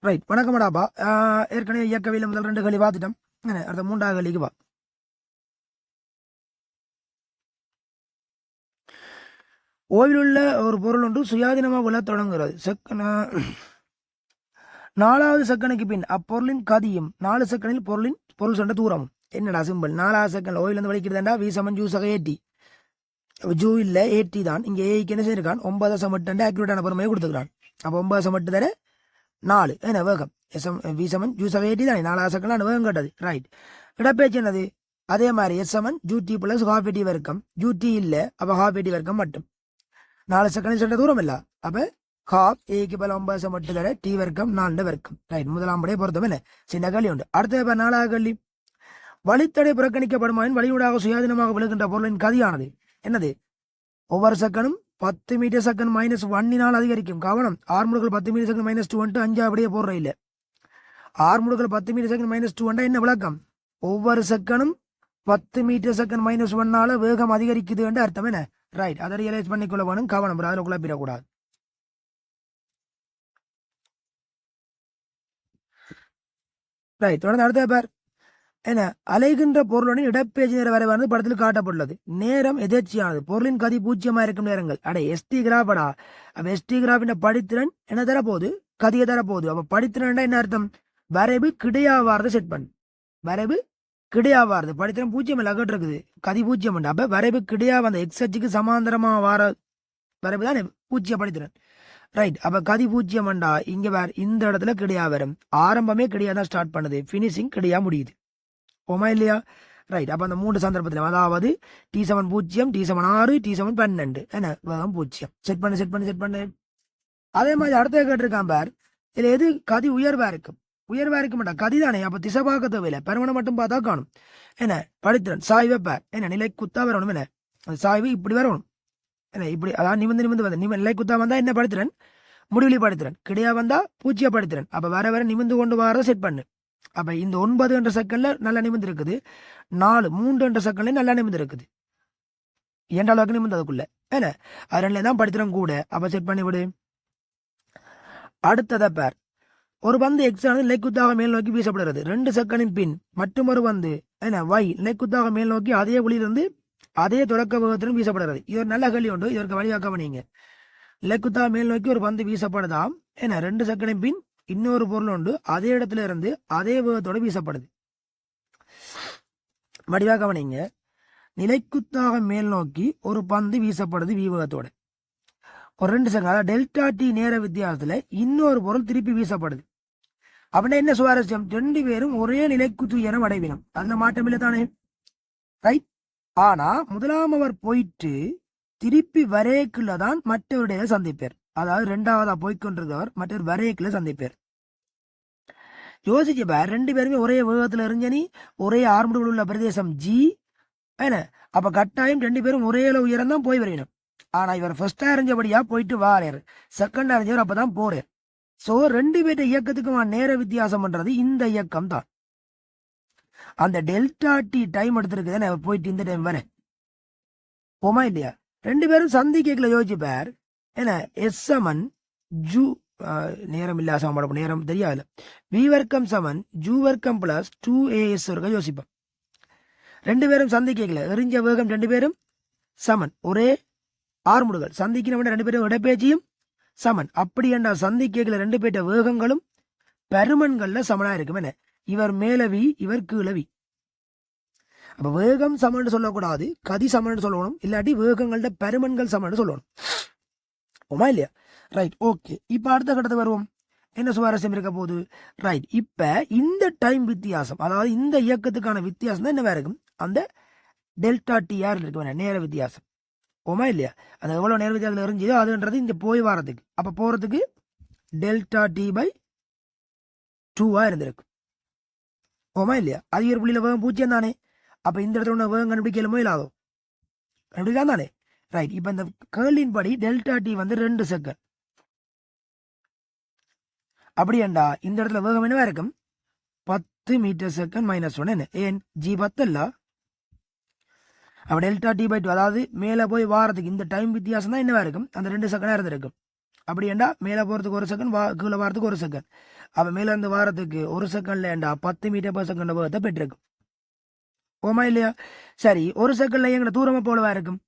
Right வணக்கம்டாப்பா. ஏற்கனவே இயக்கவியல் முதல் 2 கேள்வி பார்த்துட்டோம். அடுத்த 3வது கேள்விக்கு வா. ஓய்விலுள்ள ஒரு பொருள் ஒன்று சுயாதீனமாக விழத் தொடங்குகிறது. 4வது செகண்டுக்கு பின் அப்பொருளின் கதியும் 4 செகண்டில் பொருள் சென்ற தூரமும். என்னடா சிம்பிள். 4வது செகண்ட் ஓய்விலிருந்து வலிக்கிறதுண்டா வி சமன் ஜூ சக ஏடி. ஜூ இல்ல ஏடி தான். இங்கே ஏக்கு என்ன செய்யிருக்கான் 9.8 ஆக்யூரேட்டான பொறுமையை கொடுத்துக்கிறான். அப்போ 9.8 தர 4 என்ன வேகம் வி சமன் ஜூ சக ஏடி தானே. 4வது செகண்ட் வேகம் கேட்டது. ரைட். இடப்பேச்சு என்னது அதே மாதிரி எஸ் சமன் U T plus half A T வர்க்கம். ஜூ டி இல்ல அப்போ ஹாஃப் ஏடி வர்க்கம் மட்டும். 4 செகண்ட் சென்ற தூரம் இல்ல அப்ப ஹாஃப் ஏக்கு பல 9.8 தர டி வர்க்கம் 4 வர்க்கம். ரைட். முதலாம் படையை பொறுத்தவரை என்ன சின்ன கல்வி உண்டு. அடுத்த 4வது கல்வி வழித்தடை புறக்கணிக்கப்படுமாயின் வழியூடாக சுயாதீனமாக விழுகின்ற பொருளின் கதியானது என்னது ஒவ்வொரு செகண்டும் 10 மீட்டர் செகண்ட் -1 அதிகரிக்கும். கவனம். ஆர்முடுகள் 10 மீட்டர் செகண்ட் -2 வந்துட்டு 5 அப்படியே போடுற இல்ல. ஆர்முடுகள் 10 மீட்டர் செகண்ட் -2 வந்தா என்ன விளக்கம் ஒவ்வொரு செகண்டும் 10 மீட்டர் செகண்ட் -1 வேகம் அதிகரிக்குது என்று அர்த்தம் என்ன. ரைட். அதை ரியலைஸ் பண்ணிக்கொள்ள வேணும். கவனம். அதில் குழப்பிடக்கூடாது. ரைட். தொடர்ந்து அடுத்த பேர் என்ன அலைகின்ற பொருளுடன் இடப்பேச்சு நேர வரைவானது படத்தில் காட்டப்பட்டுள்ளது. நேரம் எதேச்சியானது. பொருளின் கதி 0 இருக்கும் நேரங்கள். எஸ்டி கிராஃபடா. அப்ப எஸ்டி கிராஃபின் படித்திறன் என்ன தரப்போகுது கதியை தரப்போகுது. அப்ப படித்திறன் என்ன அர்த்தம் வரைவு கிடையாவாரது செட் பண்ணு. வரைவு கிடையாவாரது படித்திறன் 0 அகட்டு இருக்குது. கதி 0. அப்ப வரைவு கிடையா அந்த எக்ஸச்சுக்கு சமாந்தரமா வார வரைவு தான் 0 படித்திறன். ரைட். அப்ப கதி 0 இங்க வேற இந்த இடத்துல கிடையா வரும். ஆரம்பமே கிடையாதான் ஸ்டார்ட் பண்ணுது. பினிஷிங் கிடையா முடியுது. ஓமா இல்லையா. ரைட். அப்ப அந்த 3 சந்தர்ப்பத்தில் அதாவது T7 0 T7 6 T7 12 என்ன வேகம் 0 செட் பண்ணு. அதே மாதிரி அடுத்த கேட்டிருக்கான் பார். இதுல எது கதி உயர்வா இருக்கும். உயர்வா இருக்க மாட்டா கதி தானே. அப்ப திசை பார்க்க தேவையில்லை. பெருமனை மட்டும் பார்த்தா காணும். என்ன படித்திறன் சாய்வை பார். என்ன நிலை குத்தா வரணும். என்ன சாய்வு இப்படி வரணும். என்ன இப்படி அதாவது நிமிந்து வந்து நிலை குத்தா வந்தா என்ன படித்திறன் முடிவுலி படித்திறன். கிடையா வந்தா 0 படித்திறன். அப்ப வர நிமிந்து கொண்டு வர செட் பண்ணு. அப்ப இந்த 9 என்ற செகண்ட்ல நல்லா நிமிந்து இருக்குது. 3 என்ற செகண்ட்ல நல்லா நிமிந்து இருக்குது. என்ற அளவுக்கு நிமிந்து அதுக்குள்ள என்ன அதனால தான் படித்திறன் கூட. அப்ப செட் பண்ணி விடு. அடுத்தத பேர் ஒரு பந்து எக்ஸ் ஆனது நிலைக்குத்தாக மேல் நோக்கி வீசப்படுகிறது. 2 செகண்டின் பின் மற்றொரு பந்து என்ன y நிலைக்குத்தாக மேல் நோக்கி அதே ஒளியிலிருந்து அதே தொடக்க வேகத்திலும் வீசப்படுகிறது. இது ஒரு நல்ல கேள்வி உண்டு. இதற்கு வழியாக்க பண்ணீங்க. நிலைக்குத்தாக மேல் நோக்கி ஒரு பந்து வீசப்படுதாம். என்ன 2 செகண்டின் பின் இன்னொரு பொருள் உண்டு அதே இடத்துல இருந்து அதே வேகத்தோட வீசப்படுது. வடிவாக கவனிங்க. நிலைக்குத்தாக மேல் நோக்கி ஒரு பந்து வீசப்படுது வீவேகத்தோட. ஒரு 2 செகண்ட் அதாவது டெல்டா டி நேர வித்தியாசத்துல இன்னொரு பொருள் திருப்பி வீசப்படுது. அப்படின்னா என்ன சுவாரஸ்யம் 2 பேரும் ஒரே நிலைக்குத்து உயரம் அடைவினம். அதுல மாற்றம் இல்லை தானே. ரைட். ஆனா முதலாம் அவர் போயிட்டு திருப்பி வரைக்குள்ளதான் மற்றவருடைய சந்திப்பேர். அதாவது 2வதா போய்கொண்டிருந்தவர் மற்றொரு வரைக்குள்ள சந்திப்பேர். யோசிச்சு பார். 2 பேருமே ஒரே வேகத்துல எறிஞ்சனி ஒரே ஆர்முடுகள் உள்ள பிரதேசம் ஜி என்ன. அப்ப கட்டாயம் 2 பேரும் ஒரே அளவு உயரம் தான் போய் வரையணும். ஆனா இவர் ஃபர்ஸ்டா அறிஞ்சபடியா போயிட்டு வாராரு. செகண்ட் அறிஞ்சவர் அப்பதான் போறார். சோ 2 பேர்ட்ட இயக்கத்துக்கு நேர வித்தியாசம் பண்றது இந்த இயக்கம் தான். அந்த டெல்டா டி டைம் எடுத்திருக்குதானே போயிட்டு இந்த டைம் வர போமா இல்லையா. 2 பேரும் சந்திக்கல. யோசிச்சு பார். என்ன எஸ் சமன் ஜூ நேரம் இல்ல சமப்படும் நேரம் தெரியாது. வி வர்க்கம் சமன் ஜூ வர்க்கம் பிளஸ் 2as வர்க்கம் யோசிப்போம். 2 பேரும் சந்திக்கல. எறிஞ்ச வேகம் 2 பேரும் சமன். ஒரே ஆர்முடுகள் சந்திக்கணும். 2 பேரும் இடப்பேச்சியும் சமன். அப்படி என்றா சந்திக்கல 2 பேர்ட்ட வேகங்களும் பெருமன்கள்ல சமனா இருக்கும். என்ன இவர் மேலவி இவர் கீழவி. அப்ப வேகம் சமன்னு சொல்லக்கூடாது. கதி சமன்னு சொல்லணும். இல்லாட்டி வேகங்கள்ட பெருமன்கள் சமன்னு சொல்லணும். ஓமா இல்லையா. ரைட். ஓகே. இப்ப அடுத்த கட்டத்தை வருவோம். என்ன சுவாரஸ்யம் இருக்க போகுது. ரைட். இப்ப இந்த டைம் வித்தியாசம் அதாவது இந்த இயக்கத்துக்கான வித்தியாசம் தான் என்னவா இருக்கும் அந்த டெல்டா டி ஆர் இருக்கு நேர வித்தியாசம். ஓமா இல்லையா. அது எவ்வளவு நேர வித்தியாசம் எரிஞ்சதோ அதுன்றது இந்த போய் வாரத்துக்கு. அப்ப போறதுக்கு டெல்டா டி பை 2 இருந்திருக்கு. ஓமா இல்லையா. அதிக புள்ளியில வேகம் 0 தானே. அப்ப இந்த இடத்துல வேகம் கண்டுபிடிக்கலுமோ இல்லாதோ கண்டுபிடிக்காம தானே. ரைட். இப்ப இந்த கேர்லின் படி டெல்டா டி 2 செகண்ட். அப்படி ஏண்டா இந்த இடத்துல வேகம் என்னவா இருக்கும் 10 மீட்டர் செகண்ட் -1 என்ன ஏன் ஜி 10 இல்ல. அப்ப டெல்டா டி பை 2 அதாவது மேல போய் வாரத்துக்கு இந்த டைம் வித்தியாசம் தான் என்னவா இருக்கும் அந்த 2 செகண்டா இருந்திருக்கும். அப்படி ஏண்டா மேலே போகிறதுக்கு ஒரு செகண்ட் கீழே வாரத்துக்கு ஒரு செகண்ட். அப்போ மேலேருந்து வாரத்துக்கு ஒரு செகண்ட்ல ஏண்டா 10 மீட்டர் per செகண்ட் வேகத்தை பெற்றிருக்கும். ஓமா இல்லையா? சரி, ஒரு செகண்ட்ல எங்களை தூரமாக போலவா இருக்கும்.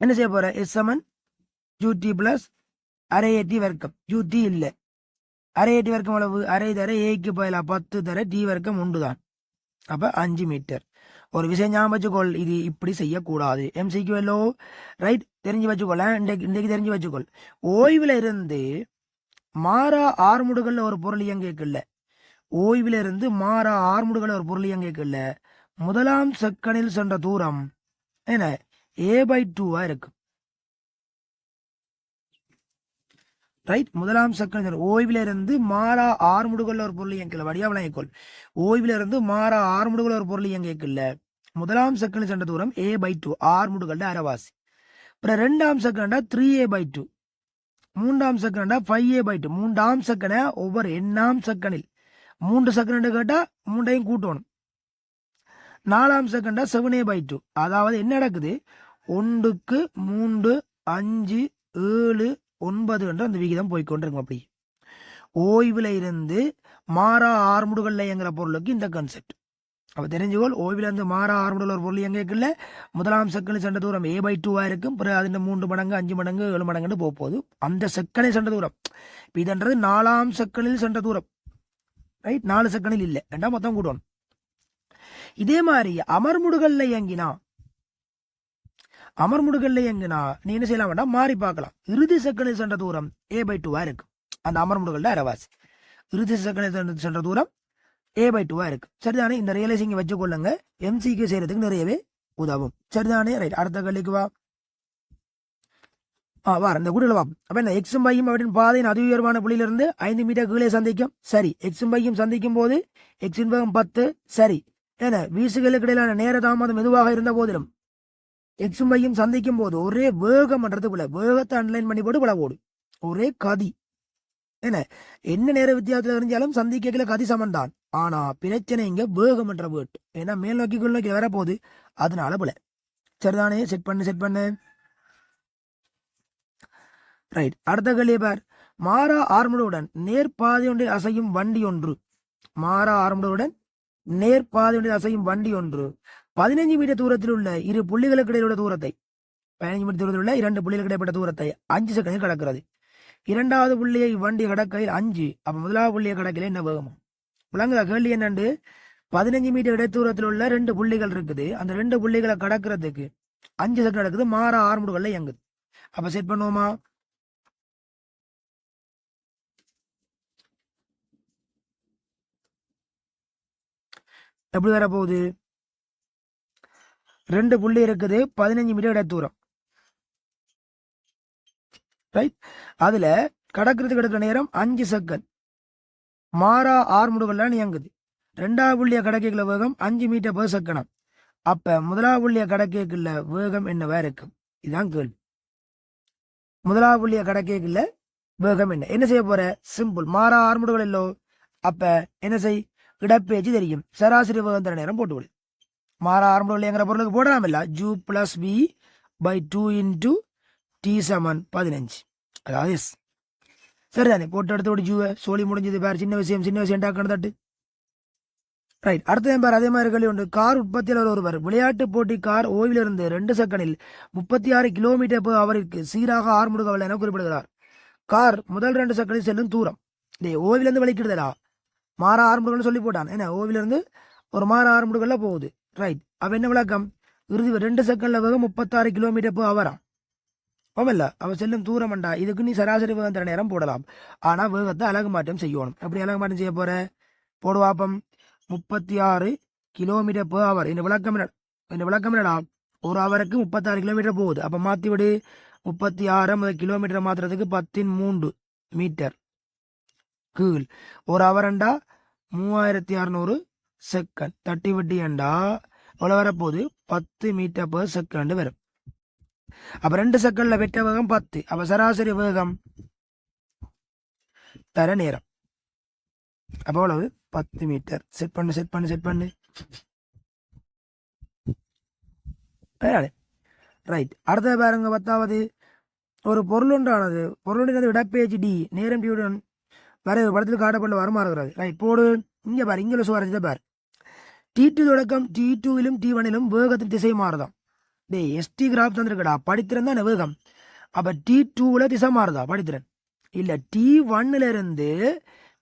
என்ன செய்ய போற? S= UT + அரை ஏடி வர்க்கம். UT இல்லை, அரை ஏடி வர்க்கம் அளவு அரை தர ஏக்கு போயில 10 தர டி வர்க்கம் உண்டு தான். அப்போ 5 மீட்டர். ஒரு விஷயம் ஞாபகம் வச்சுக்கொள், இது இப்படி செய்யக்கூடாது. MCQ எல்லோ ரைட், தெரிஞ்சு வச்சுக்கொள்ள. இன்றைக்கு தெரிஞ்சு வச்சுக்கொள். ஓய்வில் இருந்து மாறா ஆறுமுடுகளில் ஒரு பொருள் இயங்கிக்கல. ஓய்வில் இருந்து மாறா ஆறுமுடுகளில் ஒரு பொருள் இயங்கிக்கல. முதலாம் செகண்டில் சென்ற தூரம் என்ன A/2 இருக்கு. ரைட், முதலாம் செகண்ட் ஓய்வில் இருந்து மாறா ஆறுமுடுகளில் ஒரு பொருள் இயங்கல. வடியா விளங்கிக்கொள். ஓய்வில் இருந்து மாறா ஆறுமுடுகள் ஒரு பொருள் இயங்கிக்கல. முதலாம் செகண்ட் சென்ற தூரம் A/2, ஆறுமுடுகள அரைவாசி. அப்புறம் ரெண்டாம் செகண்டா 3A/2, மூன்றாம் செகண்டா 5A/2. மூன்றாம் செகண்ட ஒவ்வொரு எண்ணாம் செகண்டில் 3 செகண்ட் கேட்டா 3ஐயும் கூட்டணும். நாலாம் செகண்டா 7A/2. அதாவது என்ன நடக்குது, 1க்கு 3, 5, 7, 9 என்ற அந்த விகிதம் போய்கொண்டிருக்கும். அப்படி ஓய்வில் இருந்து மாறா ஆறுமுடுகள்ல இயங்குற பொருளுக்கு இந்த கான்செப்ட். அப்போ தெரிஞ்சுக்கோள், ஓய்வில் இருந்து மாறா ஆறுமுடுகள் ஒரு பொருள் இயங்கல. முதலாம் செகண்ட் சென்ற தூரம் A/2 இருக்கும். பிறகு அதில் 3 மடங்கு 5 மடங்கு 7 மடங்குன்னு போகுது. அந்த செகண்டில் சென்ற தூரம் இப்போ இதுன்றது 4ஆம் செகண்டில் சென்ற தூரம். ரைட், 4 செகண்டில் இல்லை, ரெண்டா மொத்தம் கூட்டணும். இதே மாதிரி அமர்முடுகள்ல இயங்கினா நீ என்ன செய்யலாம் வேண்டாம், மாறி பார்க்கலாம். இறுதி செகண்டில் சென்ற தூரம் A/2 இருக்கு. அந்த அமர்முடுகள்ல அரைவாசி. இறுதி செகண்டில் சென்ற தூரம் A/2 இருக்கு. சரிதானே? இந்த ரியலைசிங் வச்சுக்கொள்ளுங்க, MCQ செய்யறதுக்கு நிறையவே உதவும். சரிதானே? ரைட், அடுத்த கேள்விக்கு வா. வார இந்த கூடல வா. அப்ப என்ன எக்ஸும் பையும் அவற்றின் பாதையின் அதி உயர்வான புள்ளியிலிருந்து 5 மீட்டர் கீழே சந்திக்கும். சரி, எக்ஸும் பையும் சந்திக்கும் போது எக்ஸின் வேகம் 10. சரி, என வீசுகளுக்கு இடையிலான நேர தாமதம் மெதுவாக இருந்த போதிலும் எக்ஸும் பையும் சந்திக்கும் போது ஒரே வேகம்ன்றது போல வேகத்தை அன்லைன் பண்ணி போட்டு போல ஓடும். ஒரே கதி என்ன நேர வித்தியாசத்துல இருந்தாலும் சந்திக்கல கதி சமன் தான். ஆனா பிரச்சனை இங்க வேகம் என்ற வேர்ட். ஏன்னா மேல் நோக்கி கீழ் நோக்கி வரப்போகுது, அதனால போல. சரிதானே? செட் பண்ணு. ரைட், அடுத்த கேள்வி பார். மாறா ஆர்முடுடன் நேர்பாதை ஒன்றில் அசையும் வண்டி ஒன்று. மாறா ஆர்முடுடன் நேர்பாதை ஒன்றில் அசையும் வண்டி ஒன்று 15 மீட்டர் தூரத்தில் உள்ள இரு புள்ளிகளுக்கு இடையிலுள்ள தூரத்தை 15 மீட்டர் தூரத்தில் உள்ள 2 புள்ளிகளுக்கு இடைப்பட்ட தூரத்தை 5 செகண்டில் கடக்கிறது. இரண்டாவது புள்ளியை வண்டி கடக்கையில் 5. அப்ப முதலாவது புள்ளியை கடக்கையில் என்ன வேகமா? விளங்குதா கேள்வி? என்னண்டு 15 மீட்டர் இடைத்தூரத்தில் உள்ள 2 புள்ளிகள் இருக்குது. அந்த 2 புள்ளிகளை கடக்கிறதுக்கு 5 செகண்ட் நடக்குது. மாறா ஆர்முடுகள்ல இயங்குது. அப்ப செட் பண்ணுவோமா? எப்படி வர போகுது? 2 புள்ளி இருக்குது, 15 மீட்டர் இடைத்தூரம். ரைட், அதுல கடக்கிறதுக்கு எடுக்கிற நேரம் 5 செகண்ட். மாறா ஆர்முடுகள்லாம் இயங்குது. ரெண்டாவது புள்ளிய கடக்கைக்குள்ள வேகம் 5 மீட்டர் per செகண்ட். அப்ப முதலாவது புள்ளிய கடக்கைக்குள்ள வேகம் என்னவா இருக்கும்? இதுதான் கேள்வி. முதலாவது புள்ளிய கடக்கைக்குள்ள வேகம் என்ன செய்ய போற? சிம்பிள், மாறா ஆர்முடுகள் இல்லோ. அப்ப என்ன செய், இடப்பேச்சு தெரியும். சராசரி வேகம் தர நேரம் போட்டுவிடு. மாறா ஆரம்பம் எங்கிற பொருளுக்கு போடலாம் இல்ல, u + v/2 × t = 15. அதாவது எஸ். சரிதானே? போட்டு எடுத்து ஒரு ஜூவை சோழி முடிஞ்சது பாரு. சின்ன விஷயம் டாக்கணும் தட்டு. ரைட், அடுத்த பாரு. அதே மாதிரி கேள்வி உண்டு. கார் உற்பத்தியாளர் ஒருவர் விளையாட்டு போட்டி கார் ஓய்விலிருந்து 2 செகண்டில் 36 km/h சீராக ஆர்முடுகவல் என குறிப்பிடுகிறார். கார் முதல் 2 செகண்டில் செல்லும் தூரம். ஓய்விலிருந்து வலிக்கிடுதா மாறா ஆர்முடுகள்னு சொல்லி போட்டான். என்ன ஓய்விலிருந்து ஒரு மாறா ஆர்முடுகள்ல போகுது. ரைட், அப்ப என்ன விளக்கம்? இறுதி 2 செகண்ட்ல வேகம் 36 km/h. ஓமல்ல, அவ செல்லும் தூரம் அண்டா. இதுக்கு நீ சராசரி வேகம் தர நேரம் போடலாம். ஆனா வேகத்தை அலகு மாற்றம் செய்யணும். எப்படி அலகு மாற்றம் செய்ய போற? போடுவாப்பம் 36 km/h. இந்த விளக்கம் என்னடா? ஒரு அவருக்கு 36 கிலோமீட்டர் போகுது. அப்ப மாத்தி விடு. 36 கிலோமீட்டர் மாத்துறதுக்கு 10 மீட்டர் கீழ். ஒரு அவரண்டா 3600 செகண்ட். தட்டி விட்டி அண்டா எவ்வளவு வரப்போகுது? 10 மீட்டர் per செகண்ட் வரும். அப்ப 2 செகண்ட்ல வெட்ட வேகம் 10. அப்ப சராசரி வேகம் தர நேரம் அப்ப எவ்வளவு? 10 மீட்டர். செட் பண்ணு. ரைட், அடுத்த பாருங்க 10வது. ஒரு பொருள் ஒன்றானது பொருளுடைய இடப்பெயர்ச்சி டி நேரம் டியுடன் வரை ஒரு படத்தில் காட்டப்பட்ட வருமாறுகிறது ரைட் போடு இங்கே பாரு இங்கே சுவாரஸ்யத்தை பார் T2 தொடக்கம் T2விலும் T1லும் வேகத்தின் திசை மாறுதான் டே எஸ்டி கிராஃப் தந்திருக்கடா படித்திறன் தான் வேகம் அப்போ T2வில் திசை மாறுதா படித்திறன் இல்லை T1ல இருந்து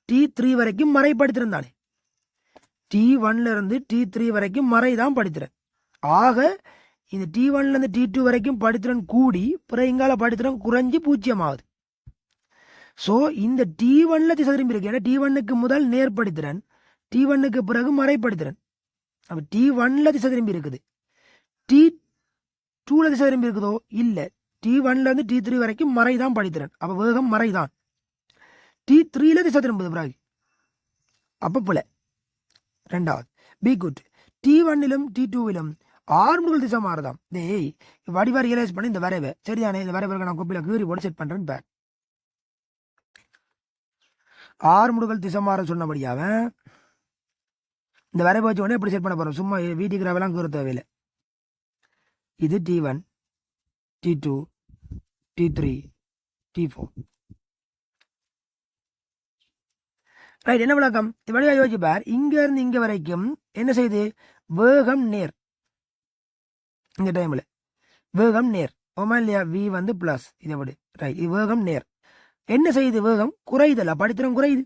T3 வரைக்கும் மறை படித்திறன் தானே T1ல இருந்து T3 வரைக்கும் மறை தான் படித்திறன் ஆக இந்த T1ல இருந்து T2 வரைக்கும் படித்திறன் கூடி பிறகு இங்கால படித்திறன் குறைஞ்சி 0 ஆகுது ஸோ இந்த T1ல திசை திரும்பி இருக்கு ஏன்னா T1க்கு முதல் நேர்படித்திறன் T1க்கு பிறகு மறைப்படுத்திறன் அப்போ T1ல திசை திரும்பி இருக்குது T2ல திசை திரும்பி இருக்குதோ இல்லை T1ல இருந்து T3 வரைக்கும் மறை தான் படித்திறன் அப்போ வேகம் மறை தான் T3ல திசை திரும்புது பிறகு அப்போ புல ரெண்டாவது பி குட் T1லும் T2விலும் ஆர்முகள் திசை மாறுதான் டேய் வடிவா ரியலைஸ் பண்ணி இந்த வரைவை சரிதானே இந்த வரைவை நான் கோப்பியில் கீறி போட்டு செட் பண்ணுறேன்னு பேர் ஆர்முடுகள் திசை மாற சொன்னபடியாவ இந்த வரைவை வச்சு உடனே எப்படி செட் பண்ண போகிறோம் சும்மா வீட்டுக்கு ரவெல்லாம் கீற தேவையில்லை இது T1 T2 T3 T4 right என்ன விளக்கம் வழியாக யோசிச்சு பார் இங்க இருந்து இங்க வரைக்கும் என்ன செய்யுது வேகம் நேர் இந்த டைம்ல வேகம் நேர் ஓமா இல்லையா வி வந்து பிளஸ் இதை விடு ரைட் இது வேகம் நேர் என்ன செய்யுது வேகம் குறையுதல்ல படித்திறன் குறையுது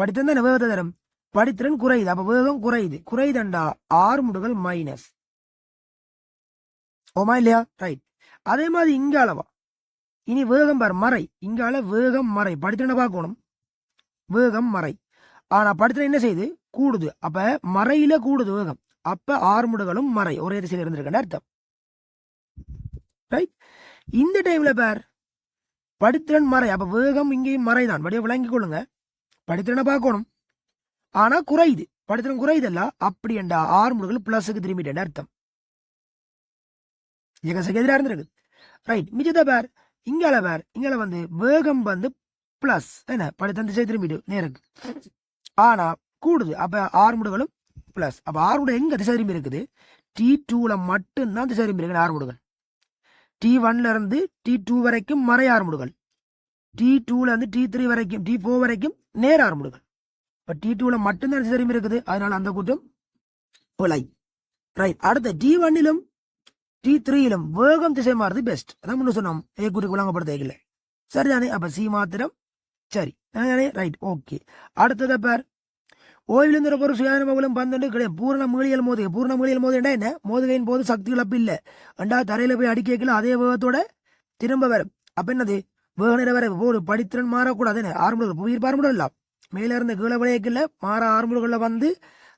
படித்திறன் தானே வேகத்தை தரும் படித்திறன் குறையுது அப்ப வேகம் குறையுது குறையுதண்டா ஆர்முடுகள் மைனஸ் ஓமா இல்லையா ரைட் அதே மாதிரி இங்க அளவா இனி வேகம் பார் மறை இங்கால வேகம் மறை படித்திறனை பார்க்கணும் வேகம் மறை ஆனா படித்திறன் என்ன செய்யுது கூடுது அப்ப மறையில கூடுது வேகம் அப்ப ஆர்முடுகளும் மறை ஒரே திசையில் இருந்திருக்க அர்த்தம் ரைட் இந்த டைம்ல பார் படித்திறன் மறை அப்ப வேகம் இங்கேயும் மறைதான் படிய விளங்கிக் கொள்ளுங்க படித்திறனை பார்க்கணும் ஆனா குறையுது படித்திறன் குறையுதல்ல அப்படி என்றா ஆர்முடுகள் பிளஸுக்கு திரும்பிட்டேன் அர்த்தம் எதிராக இருந்திருக்கு ரைட் மிச்சத்தை பார் இங்கால பார் இங்கால வந்து வேகம் வந்து பிளஸ் என்ன படித்தன் திசை திரும்பிடு நேருக்கு ஆனா கூடுது அப்ப ஆர்முடுகளும் பிளஸ் அப்ப ஆர்முடு எங்க திசை திரும்பி இருக்குது T2ல மட்டும்தான் திசை திரும்பி இருக்கு ஆர்முடுகள் T1ல இருந்து T2 வரைக்கும் மறை ஆர்முடுகள் T2ல இருந்து T3 வரைக்கும் T4 வரைக்கும் நேர் ஆர்முடுகள் இப்ப T2ல மட்டும்தான் திசை திரும்பி இருக்குது அதனால அந்த கூட்டம் புலை ரைட் அடுத்த T1லும் T3லும் வேகம் திசை மாறுது பெஸ்ட் அதான் முன்ன சொன்னோம் ஏ கூட்டுக்கு வழங்கப்படுத்த சரிதானே அப்ப சி மாத்திரம் சரி ரைட் ஓகே அடுத்ததை பார் ஓய்விலிருந்த ஒரு சுயாதனமும் பந்தண்டு கிடையாது பூர்ண மீளியல் மோதுகை என்ன மோதுகையின் போது சக்தி இழப்பு இல்லை அண்டா தரையில போய் அடிக்கல அதே வேகத்தோட திரும்ப வரும் அப்ப என்னது வேக நிற வர போடு படித்திறன் மாறக்கூடாது என்ன ஆரம்புகள் உயிர் பார்முடலாம் மேல இருந்த கீழே விளையக்கல மாற ஆரம்புகள்ல வந்து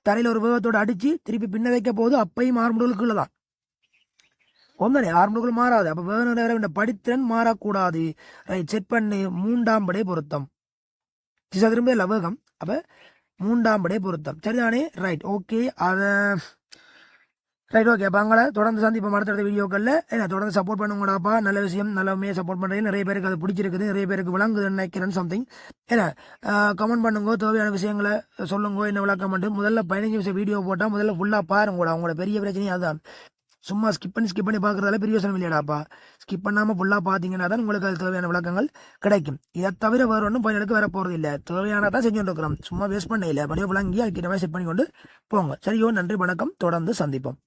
தரையில ஒரு வேகத்தோட அடிச்சு திருப்பி பின்ன வைக்க போது அப்பையும் ஆரம்புகள் கீழே தான் ஒன்னே ஆர்முடுகள் மாறாது அப்ப வேக படித்திறன் மாறக்கூடாது ரைட் செட் பண்ணு 3ஆம் படை பொருத்தம் திசை திரும்ப இல்லை வேகம் அப்ப 3ஆம் படை பொருத்தம் சரிதானே ரைட் ஓகே அதை ரைட் ஓகே அப்போ அங்கே தொடர்ந்து சந்திப்போம் அடுத்தடுத்த வீடியோக்களில் ஏன்னா தொடர்ந்து சப்போர்ட் பண்ணுங்கடாப்பா நல்ல விஷயம் நல்லமே சப்போர்ட் பண்ணுறீங்க நிறைய பேருக்கு அது பிடிச்சிருக்குது நிறைய பேருக்கு விளங்குதுன்னு நினைக்கிறேன்னு சம்திங் ஏன்னா கமெண்ட் பண்ணுங்க தேவையான விஷயங்களை சொல்லுங்க என்ன விளக்கம் பண்ணு முதல்ல 15 நிமிஷம் வீடியோ போட்டால் முதல்ல ஃபுல்லாக பாருங்க கூட அவங்களோட பெரிய பிரச்சனையும் அதுதான் சும்மா ஸ்கிப் பண்ணி பார்க்குறதால பெரிய யோசனை இல்லையாடாப்பா ஸ்கிப் பண்ணாமல் ஃபுல்லாக பார்த்தீங்கன்னா தான் உங்களுக்கு அது தேவையான விளக்கங்கள் கிடைக்கும் இதை தவிர வேறு ஒன்றும் பயனுக்கு வர போகிறது இல்லை தேவையானதான் செஞ்சுட்டு இருக்கிறோம் சும்மா வேஸ்ட் பண்ண இல்லை அப்படியே விளங்கி அதுக்கிட்ட மாதிரி செட் பண்ணி கொண்டு போங்க சரியோ நன்றி வணக்கம் தொடர்ந்து சந்திப்போம்